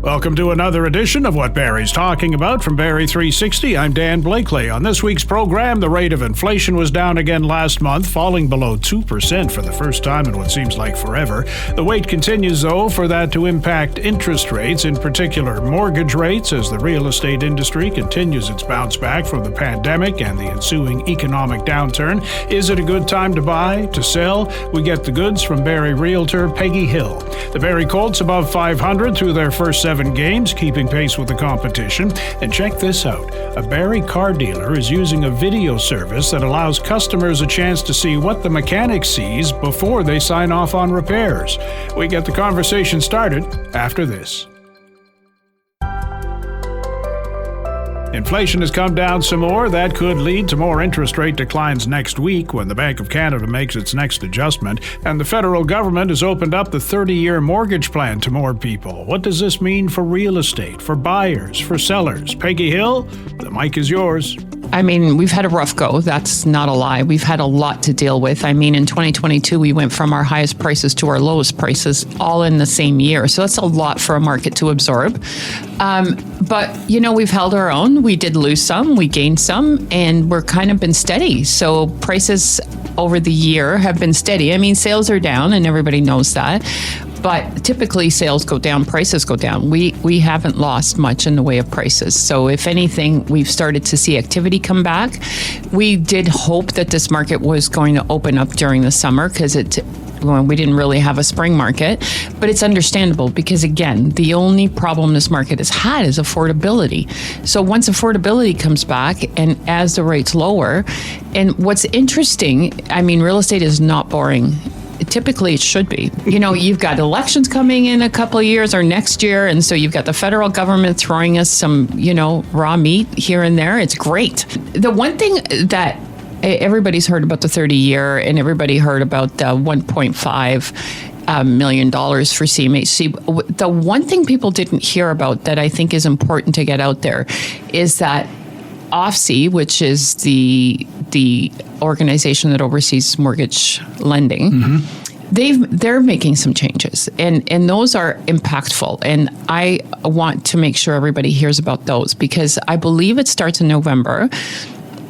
Welcome to another edition of What Barrie's Talking About from Barrie 360. I'm Dan Blakeley. On this week's program, the rate of inflation was down again last month, falling below 2% for the first time in what seems like forever. The wait continues, though, for that to impact interest rates, in particular mortgage rates, as the real estate industry continues its bounce back from the pandemic and the ensuing economic downturn. Is it a good time to buy, to sell? We get the goods from Barrie Realtor Peggy Hill. The Barrie Colts above 500 through their first 7 games, keeping pace with the competition. And check this out. A Barrie car dealer is using a video service that allows customers a chance to see what the mechanic sees before they sign off on repairs. We get the conversation started after this. Inflation has come down some more. That could lead to more interest rate declines next week when the Bank of Canada makes its next adjustment. And the federal government has opened up the 30-year mortgage plan to more people. What does this mean for real estate, for buyers, for sellers? Peggy Hill, the mic is yours. I mean, we've had a rough go. That's not a lie. We've had a lot to deal with. I mean, in 2022, we went from our highest prices to our lowest prices all in the same year. So that's a lot for a market to absorb. But, you know, we've held our own. We did lose some, we gained some, and we're kind of been steady. So prices over the year have been steady. I mean, sales are down and everybody knows that. But typically sales go down, prices go down. We haven't lost much in the way of prices. So if anything, we've started to see activity come back. We did hope that this market was going to open up during the summer because we didn't really have a spring market, but it's understandable because, again, the only problem this market has had is affordability. So once affordability comes back and as the rates lower, and what's interesting, I mean, real estate is not boring. Typically, it should be. You know, you've got elections coming in a couple of years or next year, and so you've got the federal government throwing us some, you know, raw meat here and there. It's great. The one thing that everybody's heard about the 30-year, and everybody heard about the $1.5 million for CMHC. The one thing people didn't hear about that I think is important to get out there is that OFC, which is the organization that oversees mortgage lending, they're making some changes, and those are impactful. And I want to make sure everybody hears about those because I believe it starts in November.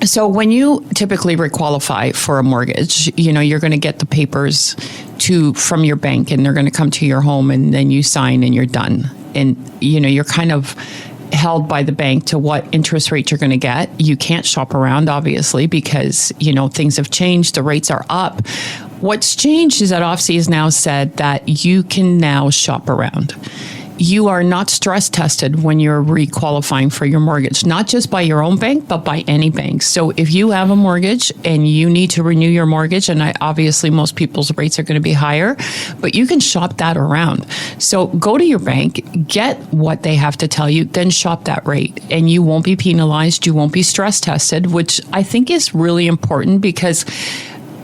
So when you typically requalify for a mortgage, you know, you're going to get the papers from your bank, and they're going to come to your home, and then you sign and you're done. And, you know, you're kind of held by the bank to what interest rate you're going to get. You can't shop around, obviously, because, you know, things have changed. The rates are up. What's changed is that OFC has now said that you can now shop around. You are not stress tested when you're requalifying for your mortgage, not just by your own bank, but by any bank. So if you have a mortgage and you need to renew your mortgage, and obviously most people's rates are going to be higher, but you can shop that around. So go to your bank, get what they have to tell you, then shop that rate. And you won't be penalized. You won't be stress tested, which I think is really important because,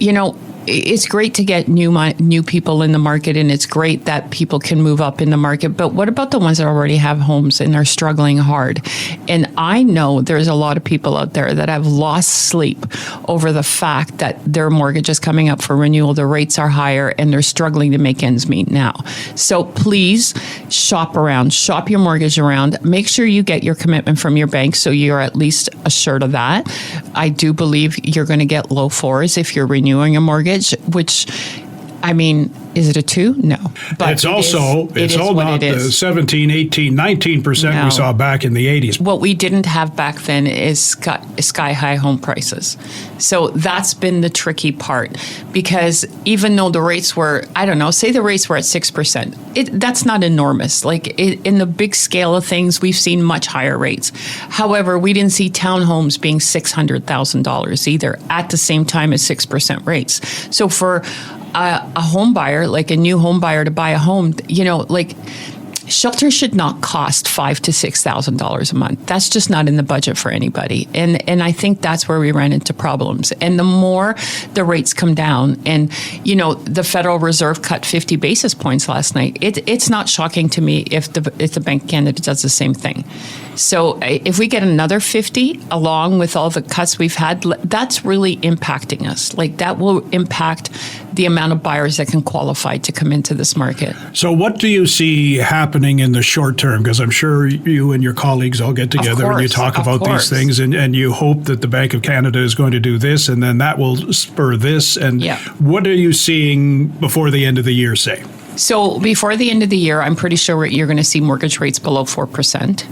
you know, it's great to get new people in the market, and it's great that people can move up in the market. But what about the ones that already have homes and are struggling hard? And I know there's a lot of people out there that have lost sleep over the fact that their mortgage is coming up for renewal. The rates are higher, and they're struggling to make ends meet now. So please shop around, shop your mortgage around. Make sure you get your commitment from your bank so you're at least assured of that. I do believe you're going to get low fours if you're renewing a mortgage, which, I mean, is it a 2? No. But it's all not the 17, 18, 19% we saw back in the 80s. What we didn't have back then is sky-high home prices. So that's been the tricky part because even though the rates were, I don't know, say the rates were at 6%, that's not enormous. Like in the big scale of things, we've seen much higher rates. However, we didn't see townhomes being $600,000 either at the same time as 6% rates. So for a home buyer, like a new home buyer to buy a home, you know, like shelter should not cost $5,000 to $6,000 a month. That's just not in the budget for anybody. And I think that's where we ran into problems. And the more the rates come down, and, you know, the Federal Reserve cut 50 basis points last night, it's not shocking to me if the Bank of Canada does the same thing. So if we get another 50 along with all the cuts we've had, that's really impacting us. Like that will impact the amount of buyers that can qualify to come into this market. So what do you see happening in the short term? Because I'm sure you and your colleagues all get together and you talk about these things, and you hope that the Bank of Canada is going to do this, and then that will spur this. And what are you seeing before the end of the year, say? So before the end of the year, I'm pretty sure you're going to see mortgage rates below 4%.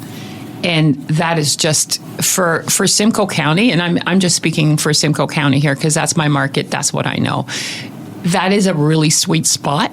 And that is just for Simcoe County, and I'm just speaking for Simcoe County here because that's my market, that's what I know. That is a really sweet spot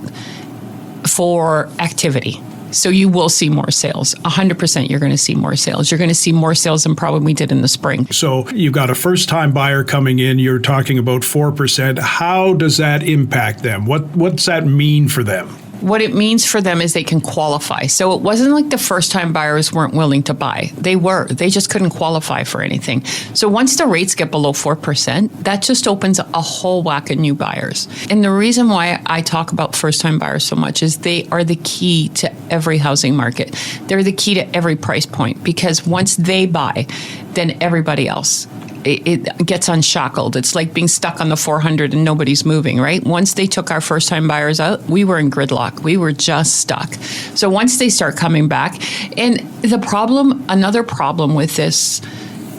for activity. So you will see more sales. 100% you're going to see more sales. You're going to see more sales than probably we did in the spring. So you've got a first-time buyer coming in. You're talking about 4%. How does that impact them? What's that mean for them? What it means for them is they can qualify. So it wasn't like the first-time buyers weren't willing to buy. They were. They just couldn't qualify for anything. So once the rates get below 4%, that just opens a whole whack of new buyers. And the reason why I talk about first-time buyers so much is they are the key to every housing market. They're the key to every price point because once they buy, then everybody else it gets unshackled. It's like being stuck on the 400 and nobody's moving, right? Once they took our first-time buyers out, we were in gridlock. We were just stuck. So once they start coming back, and another problem with this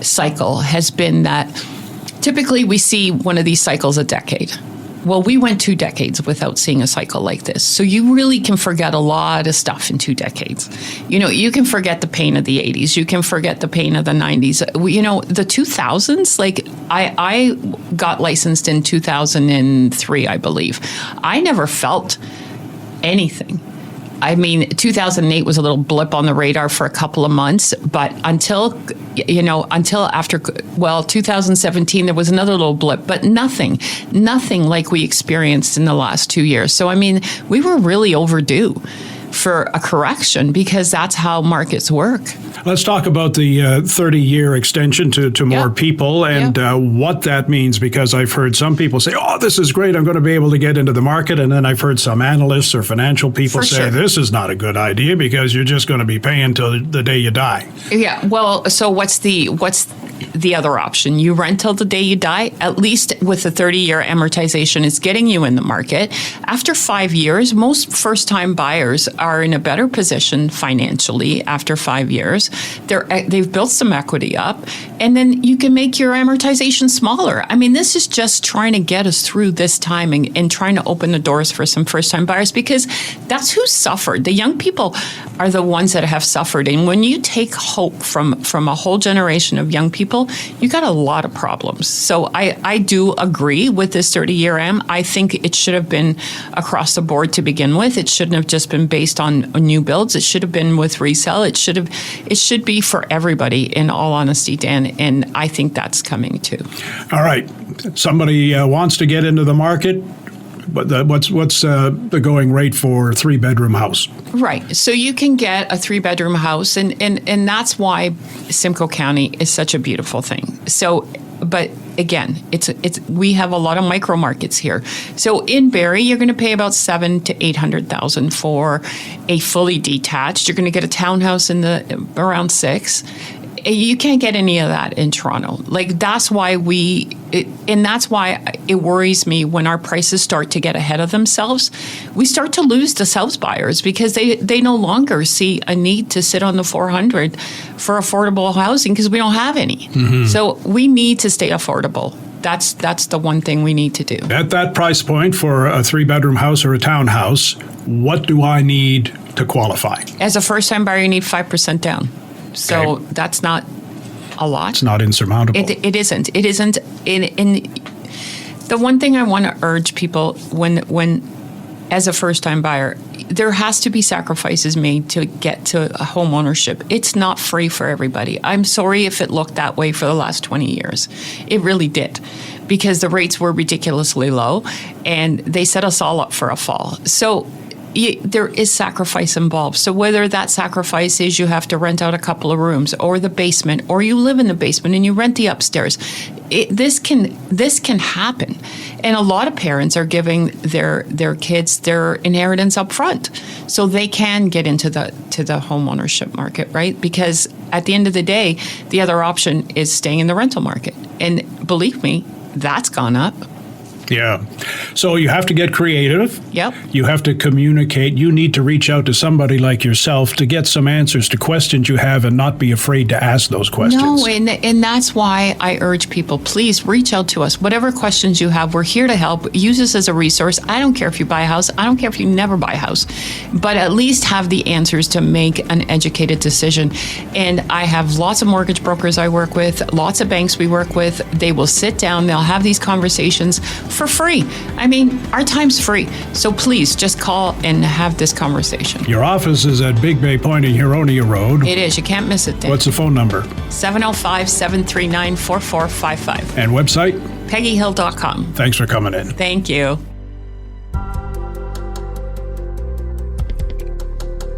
cycle has been that typically we see one of these cycles a decade. Well, we went 2 decades without seeing a cycle like this. So you really can forget a lot of stuff in 2 decades. You know, you can forget the pain of the 80s. You can forget the pain of the 90s. You know, the 2000s, like I got licensed in 2003, I believe. I never felt anything. I mean, 2008 was a little blip on the radar for a couple of months, but until after 2017, there was another little blip, but nothing like we experienced in the last 2 years. So, I mean, we were really overdue for a correction because that's how markets work. Let's talk about the 30-year extension to more people and what that means, because I've heard some people say, oh, this is great, I'm going to be able to get into the market. And then I've heard some analysts or financial people say, this is not a good idea because you're just going to be paying till the day you die. Yeah, well, so what's the other option? You rent till the day you die. At least with a 30-year amortization, it's getting you in the market. After 5 years, most first-time buyers are in a better position financially after 5 years. They've built some equity up, and then you can make your amortization smaller. I mean, this is just trying to get us through this time and trying to open the doors for some first-time buyers because that's who suffered. The young people are the ones that have suffered. And when you take hope from a whole generation of young people, you got a lot of problems. So I do agree with this 30-year am. I think it should have been across the board to begin with. It shouldn't have just been based on new builds. It should have been with resale. It should be for everybody, in all honesty, Dan, and I think that's coming too. All right. Somebody wants to get into the market. But what's the going rate for a 3-bedroom house? Right. So you can get a 3-bedroom house, and that's why Simcoe County is such a beautiful thing. So, but again, we have a lot of micro markets here. So in Barrie, you're going to pay about $700,000 to $800,000 for a fully detached. You're going to get a townhouse in around $6,000. You can't get any of that in Toronto. Like that's why that's why it worries me when our prices start to get ahead of themselves. We start to lose the house buyers because they no longer see a need to sit on the 400 for affordable housing because we don't have any. Mm-hmm. So we need to stay affordable. That's the one thing we need to do. At that price point for a 3-bedroom house or a townhouse, what do I need to qualify? As a first-time buyer, you need 5% down. So that's not a lot. It's not insurmountable. It isn't. It isn't. In the one thing I want to urge people when as a first-time buyer, there has to be sacrifices made to get to a home ownership. It's not free for everybody. I'm sorry if it looked that way for the last 20 years. It really did, because the rates were ridiculously low, and they set us all up for a fall. So there is sacrifice involved. So whether that sacrifice is you have to rent out a couple of rooms or the basement, or you live in the basement and you rent the upstairs, this can happen. And a lot of parents are giving their kids their inheritance up front so they can get into the home ownership market, right? Because at the end of the day, the other option is staying in the rental market. And believe me, that's gone up. Yeah. So you have to get creative. Yep. You have to communicate. You need to reach out to somebody like yourself to get some answers to questions you have and not be afraid to ask those questions. No, and that's why I urge people, please reach out to us. Whatever questions you have, we're here to help. Use us as a resource. I don't care if you buy a house. I don't care if you never buy a house. But at least have the answers to make an educated decision. And I have lots of mortgage brokers I work with, lots of banks we work with. They will sit down. They'll have these conversations for free. I mean, our time's free. So please just call and have this conversation. Your office is at Big Bay Point in Huronia Road. It is. You can't miss it, Dan. What's the phone number? 705-739-4455. And website? PeggyHill.com. Thanks for coming in. Thank you.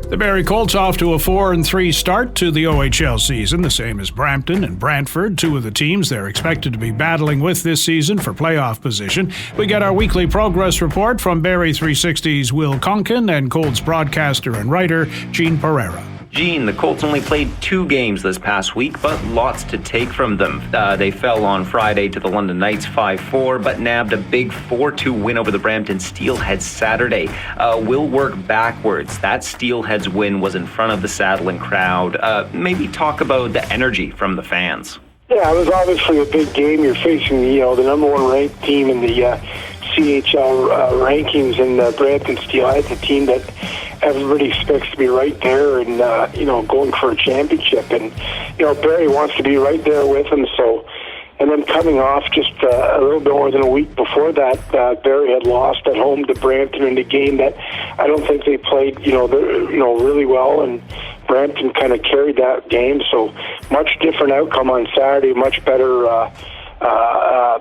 The Barrie Colts off to a 4-3 start to the OHL season, the same as Brampton and Brantford, two of the teams they're expected to be battling with this season for playoff position. We get our weekly progress report from Barrie 360's Will Conkin and Colts broadcaster and writer Gene Pereira. Gene, the Colts only played 2 games this past week, but lots to take from them. They fell on Friday to the London Knights 5-4, but nabbed a big 4-2 win over the Brampton Steelheads Saturday. We'll work backwards. That Steelheads win was in front of the Saddling crowd. Maybe talk about the energy from the fans. Yeah, it was obviously a big game. You're facing, the number 1 ranked team in the CHL rankings in Brampton Steelheads, a team that everybody expects to be right there and, going for a championship. And, Barrie wants to be right there with them. So, and then coming off just a little bit more than a week before that, Barrie had lost at home to Brampton in a game that I don't think they played, really well. And Brampton kind of carried that game. So much different outcome on Saturday, much better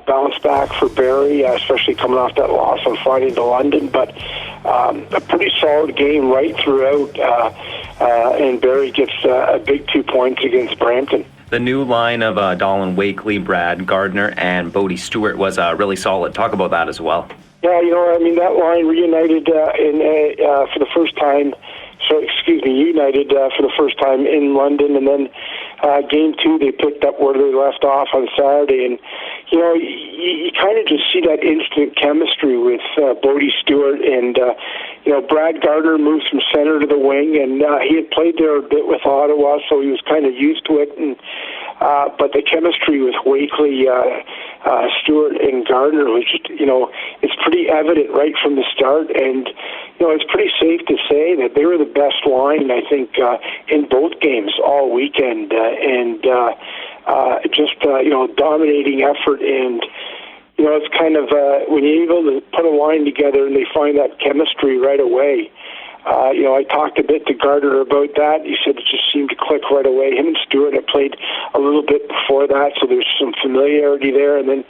bounce back for Barrie, especially coming off that loss on Friday to London. But a pretty solid game right throughout, and Barrie gets a big 2 points against Brampton. The new line of Dan Blakeley, Brad Gardner, and Bodie Stewart was really solid. Talk about that as well. Yeah, that line reunited for the first time. United for the first time in London, and then game 2 they picked up where they left off on Saturday, and you kind of just see that instant chemistry with Bodie Stewart and Brad Gardner moves from center to the wing, and he had played there a bit with Ottawa, so he was kind of used to it, and but the chemistry with Wakely, Stewart, and Gardner was just, it's pretty evident right from the start, and it's pretty safe to say that they were the best line, I think, in both games all weekend, and dominating effort, and it's kind of when you're able to put a line together and they find that chemistry right away. I talked a bit to Gardner about that. He said it just seemed to click right away. Him and Stewart had played a little bit before that, so there's some familiarity there. And then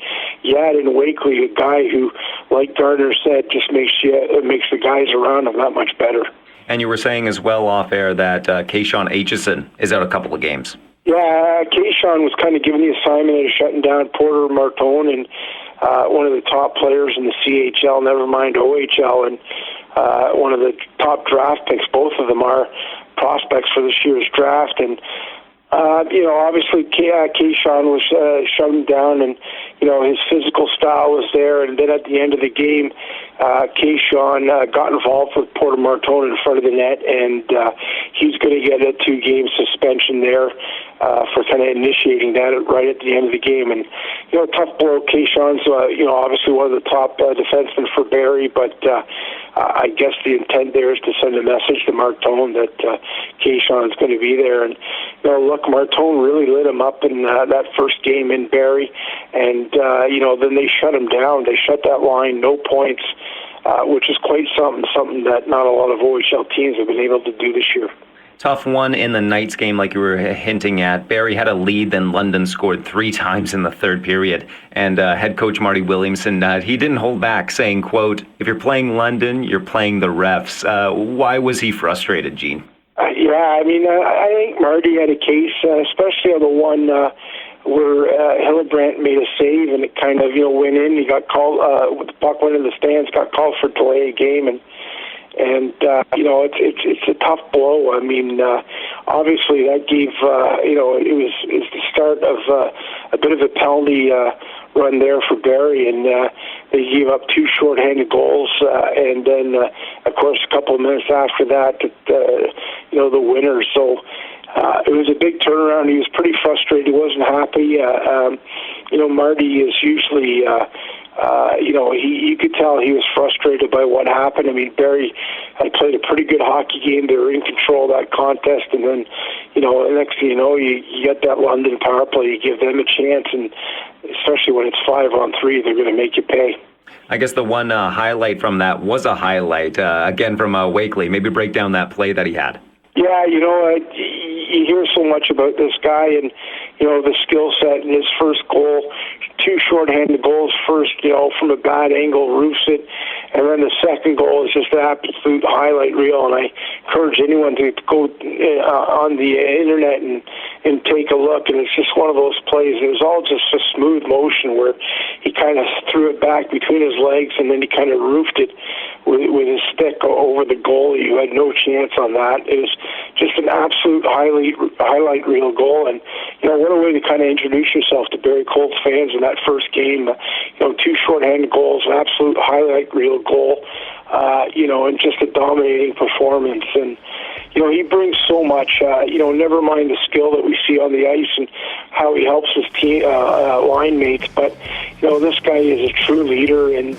you add in Wakely, a guy who, like Gardner said, just makes the guys around him that much better. And you were saying as well off air that Kayshawn Aitchison is out a couple of games. Yeah, Kayshawn was kind of given the assignment of shutting down Porter Martone, and one of the top players in the CHL, never mind OHL, and one of the top draft picks. Both of them are prospects for this year's draft, and obviously Kayshawn was shut him down, and his physical style was there. And then at the end of the game, Kayshawn got involved with Porter Martone in front of the net, and he's going to get a 2-game suspension there for kind of initiating that right at the end of the game. And tough blow. Kayshawn's obviously one of the top defensemen for Barrie, but I guess the intent there is to send a message to Martone that Kayshawn's going to be there. And look, Martone really lit him up in that first game in Barrie, and then they shut him down. They shut that line, no points, which is quite something that not a lot of OHL teams have been able to do this year. Tough one in the Knights game, like you were hinting at. Barrie had a lead, then London scored 3 times in the third period. And head coach Marty Williamson, he didn't hold back, saying, quote, "If you're playing London, you're playing the refs." Why was he frustrated, Gene? I think Marty had a case, especially on the one where Hillebrand made a save and it kind of, went in. He got called, with the puck went in the stands, got called for delay of game, and it's a tough blow. Obviously that gave, it's the start of a bit of a penalty run there for Barrie, and they gave up 2 shorthanded goals, and then, of course, a couple of minutes after that, the winner. So it was a big turnaround. He was pretty frustrated. He wasn't happy. Marty is usually... you could tell he was frustrated by what happened. Barrie had played a pretty good hockey game. They were in control of that contest, and then, the next thing you know, you get that London power play. You give them a chance, and especially when it's 5-on-3, they're going to make you pay. I guess the one highlight from that was a highlight, again, from Wakely. Maybe break down that play that he had. Yeah, you hear so much about this guy and, the skill set, and his first goal, 2 shorthanded goals. First, from a bad angle, roofs it, and then the second goal is just an absolute highlight reel, and I encourage anyone to go on the internet and take a look, and it's just one of those plays. It was all just a smooth motion where he kind of threw it back between his legs, and then he kind of roofed it with his stick over the goalie, who had no chance on that. It was just an absolute highlight reel goal, and what a way to kind of introduce yourself to Barrie Colts fans in that first game. 2 shorthanded goals, an absolute highlight reel goal, and just a dominating performance. And he brings so much. Never mind the skill that we see on the ice and how he helps his team line mates, but this guy is a true leader, and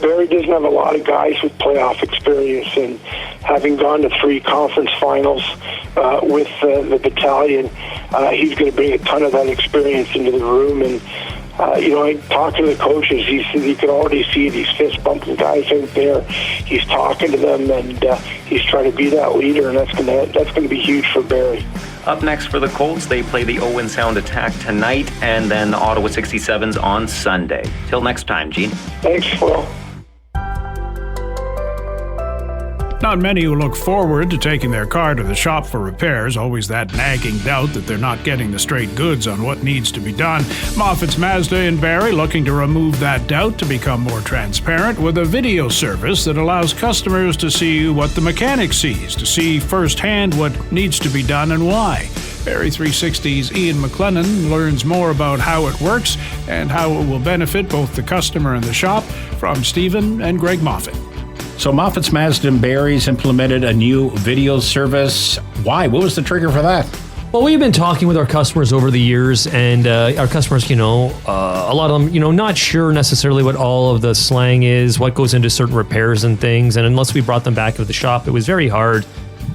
Barrie doesn't have a lot of guys with playoff experience, and having gone to 3 conference finals with the battalion, he's going to bring a ton of that experience into the room. And talking to the coaches, you can already see these fist bumping guys out there. He's talking to them, and he's trying to be that leader, and that's going to be huge for Barrie. Up next for the Colts, they play the Owen Sound Attack tonight, and then the Ottawa 67s on Sunday. Till next time, Gene. Thanks, Will. Not many who look forward to taking their car to the shop for repairs, always that nagging doubt that they're not getting the straight goods on what needs to be done. Moffitt's Mazda in Barrie looking to remove that doubt to become more transparent with a video service that allows customers to see what the mechanic sees, to see firsthand what needs to be done and why. Barrie 360's Ian McLennan learns more about how it works and how it will benefit both the customer and the shop from Stephen and Greg Moffitt. So Moffitt's Mazda and Barrie's implemented a new video service. Why? What was the trigger for that? Well, we've been talking with our customers over the years, and our customers, a lot of them, not sure necessarily what all of the slang is, what goes into certain repairs and things. And unless we brought them back to the shop, it was very hard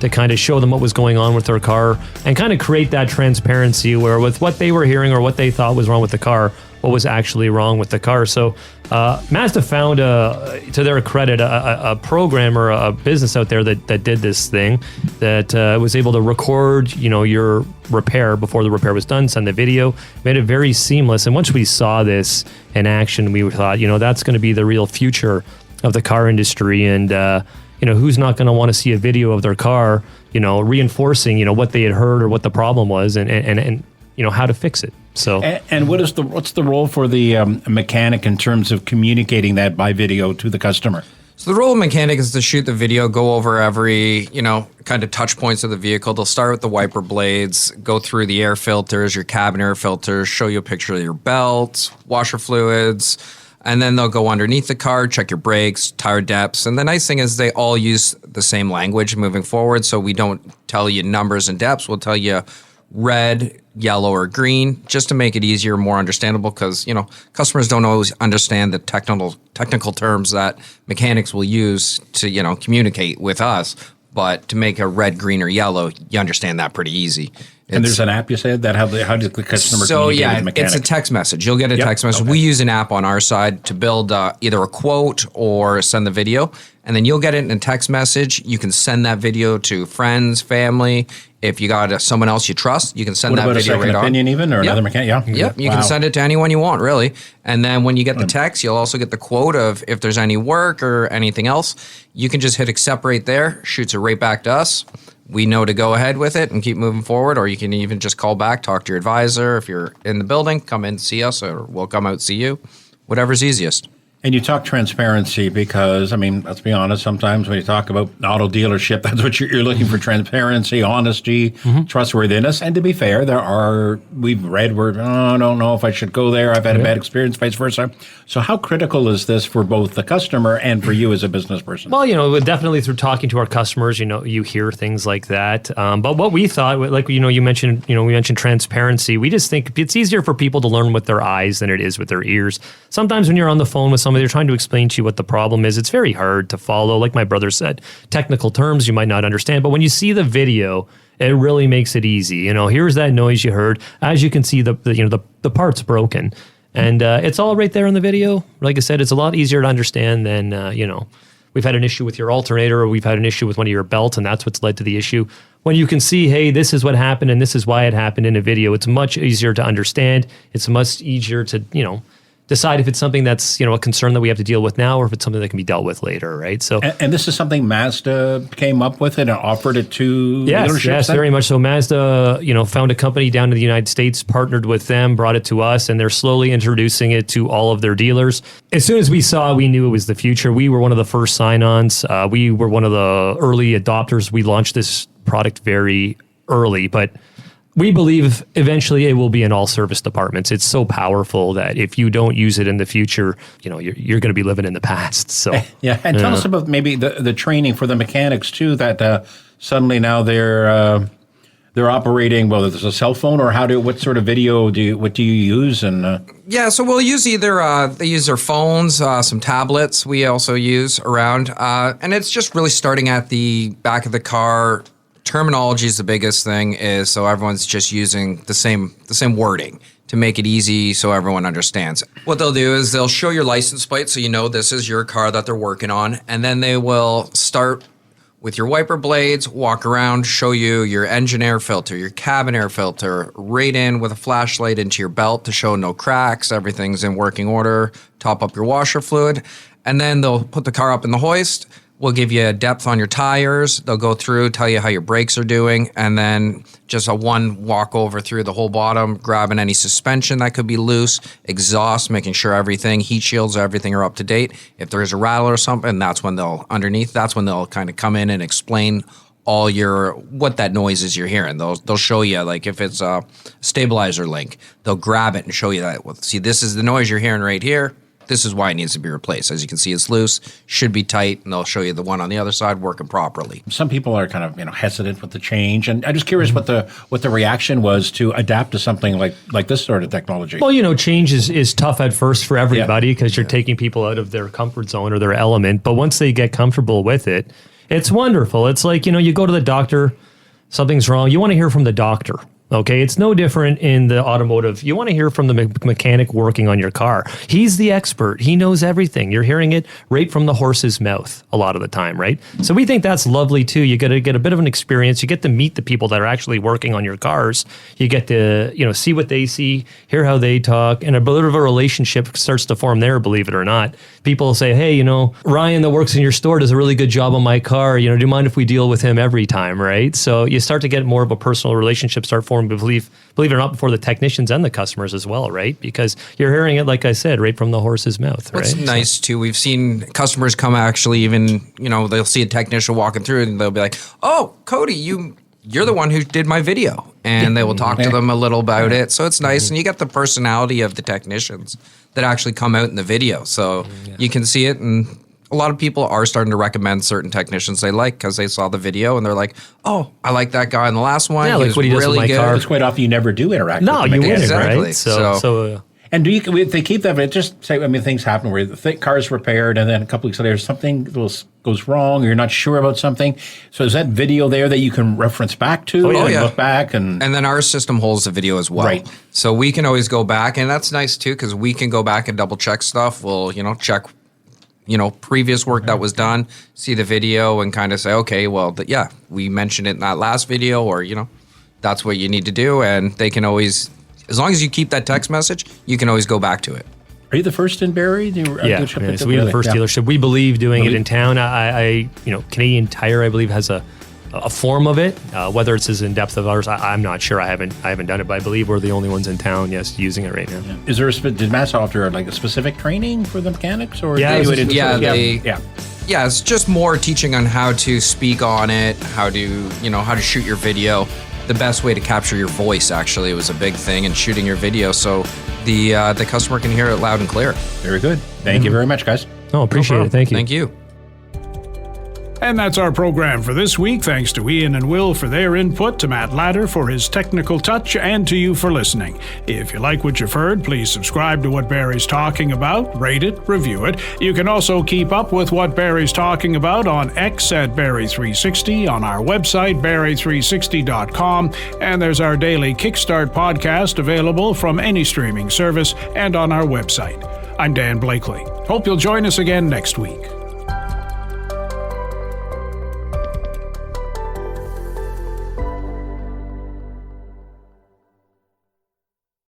to kind of show them what was going on with their car and kind of create that transparency where with what they were hearing or what they thought was wrong with the car, what was actually wrong with the car. So Mazda found, to their credit, a program or a business out there that did this thing, that was able to record, your repair before the repair was done, send the video, made it very seamless. And once we saw this in action, we thought, that's going to be the real future of the car industry. And, who's not going to want to see a video of their car, reinforcing, what they had heard or what the problem was and how to fix it. So, and what's the role for the mechanic in terms of communicating that by video to the customer? So the role of mechanic is to shoot the video, go over every, kind of touch points of the vehicle. They'll start with the wiper blades, go through the air filters, your cabin air filters, show you a picture of your belts, washer fluids, and then they'll go underneath the car, check your brakes, tire depths. And the nice thing is they all use the same language moving forward. So we don't tell you numbers and depths. We'll tell you red, yellow, or green, just to make it easier, more understandable, because, customers don't always understand the technical terms that mechanics will use to, communicate with us. But to make a red, green, or yellow, you understand that pretty easy. And there's an app you said that how does the customer so communicate yeah, with the mechanic? it's a text message. You'll get a text message. Okay. We use an app on our side to build either a quote or send the video, and then you'll get it in a text message. You can send that video to friends, family. If you got someone else you trust, you can send that video What about a second opinion even, or another mechanic? Yeah. Yep, you can send it to anyone you want, really. And then when you get the text, you'll also get the quote of if there's any work or anything else. You can just hit accept right there, shoots it right back to us. We know to go ahead with it and keep moving forward, or you can even just call back, talk to your advisor. If you're in the building, come in and see us, or we'll come out and see you. Whatever's easiest. And you talk transparency because, I mean, let's be honest, sometimes when you talk about auto dealership, that's what you're looking for: transparency, honesty, trustworthiness. And to be fair, we've read where, I don't know if I should go there. I've had a bad experience, vice versa. So how critical is this for both the customer and for you as a business person? Well, definitely through talking to our customers, you hear things like that. But what we thought, like, you mentioned, we mentioned transparency. We just think it's easier for people to learn with their eyes than it is with their ears. Sometimes when you're on the phone with somebody, they're trying to explain to you what the problem is. It's very hard to follow. Like my brother said, technical terms you might not understand, but when you see the video, it really makes it easy. Here's that noise you heard. As you can see, the part's broken, and it's all right there in the video. Like I said, it's a lot easier to understand than we've had an issue with your alternator, or we've had an issue with one of your belts, and that's what's led to the issue. When you can see, hey, this is what happened and this is why it happened in a video, it's much easier to understand. It's much easier to decide if it's something that's a concern that we have to deal with now, or if it's something that can be dealt with later, right? So, and this is something Mazda came up with it and offered it to dealerships? Yes, very much so. Mazda, found a company down in the United States, partnered with them, brought it to us, and they're slowly introducing it to all of their dealers. As soon as we knew it was the future. We were one of the first sign-ons. We were one of the early adopters. We launched this product very early, but we believe eventually it will be in all service departments. It's so powerful that if you don't use it in the future, you're going to be living in the past. So yeah, and tell us about maybe the training for the mechanics too. That suddenly now they're operating. Well, there's a cell phone, or what sort of video what do you use? And yeah, so we'll use either they use their phones, some tablets. We also use around, and it's just really starting at the back of the car. Terminology is the biggest thing, so everyone's just using the same wording to make it easy so everyone understands. What they'll do is they'll show your license plate so this is your car that they're working on, and then they will start with your wiper blades, walk around, show you your engine air filter, your cabin air filter, right in with a flashlight into your belt to show no cracks, everything's in working order, top up your washer fluid, and then they'll put the car up in the hoist. We'll give you a depth on your tires. They'll go through, tell you how your brakes are doing, and then just a one walk over through the whole bottom, grabbing any suspension that could be loose, exhaust, making sure everything, heat shields, everything are up to date. If there's a rattle or something, that's when they'll kind of come in and explain all what that noise is you're hearing. They'll show you, like if it's a stabilizer link, they'll grab it and show you that. Well, see, this is the noise you're hearing right here. This is why it needs to be replaced. As you can see, it's loose, should be tight, and they'll show you the one on the other side working properly. Some people are kind of hesitant with the change, and I'm just curious what the reaction was to adapt to something like this sort of technology. Well, change is tough at first for everybody because you're taking people out of their comfort zone or their element. But once they get comfortable with it, it's wonderful. It's like you go to the doctor, something's wrong. You want to hear from the doctor. Okay, it's no different in the automotive. You want to hear from the mechanic working on your car. He's the expert. He knows everything. You're hearing it right from the horse's mouth a lot of the time, right? So we think that's lovely too. You get to get a bit of an experience. You get to meet the people that are actually working on your cars. You get to see what they see, hear how they talk, and a bit of a relationship starts to form there, believe it or not. People say, hey, Ryan that works in your store does a really good job on my car. Do you mind if we deal with him every time, right? So you start to get more of a personal relationship start forming, believe it or not, before the technicians and the customers as well, right? Because you're hearing it, like I said, right from the horse's mouth, right? What's nice too, we've seen customers come actually even, they'll see a technician walking through and they'll be like, oh, Cody, you're the one who did my video. And they will talk to them a little about it. So it's nice. And you get the personality of the technicians that actually come out in the video. So you can see it, and a lot of people are starting to recommend certain technicians they like because they saw the video and they're like, oh, I like that guy in the last one. Yeah, like what he does with my car. It's quite often you never do interact with the you wouldn't, exactly. right? So And if they keep that, but just say, I mean, things happen where the car's repaired and then a couple weeks later something goes wrong or you're not sure about something. So is that video there that you can reference back to and look back? And then our system holds the video as well. Right. So we can always go back, and that's nice too, because we can go back and double check stuff. We'll, check, previous work that was done, see the video and kind of say, okay, well, we mentioned it in that last video, or, that's what you need to do. And they can always, as long as you keep that text message, you can always go back to it. Are you the first in Barrie? So we have the first dealership. We believe doing it in town. Canadian Tire, I believe, has a form of it. Whether it's as in depth of ours, I'm not sure. I haven't done it, but I believe we're the only ones in town, using it right now. Yeah. Is there did Mass offer like a specific training for the mechanics, or it's just more teaching on how to speak on it, how to shoot your video. The best way to capture your voice, actually, was a big thing in shooting your video, so the customer can hear it loud and clear. Very good. Thank you very much, guys. Oh, appreciate it. Thank you. Thank you. And that's our program for this week. Thanks to Ian and Will for their input, to Matt Ladder for his technical touch, and to you for listening. If you like what you've heard, please subscribe to What Barrie's Talking About, rate it, review it. You can also keep up with What Barrie's Talking About on X at Barrie360, on our website, Barrie360.com, and there's our daily Kickstart podcast available from any streaming service and on our website. I'm Dan Blakeley. Hope you'll join us again next week.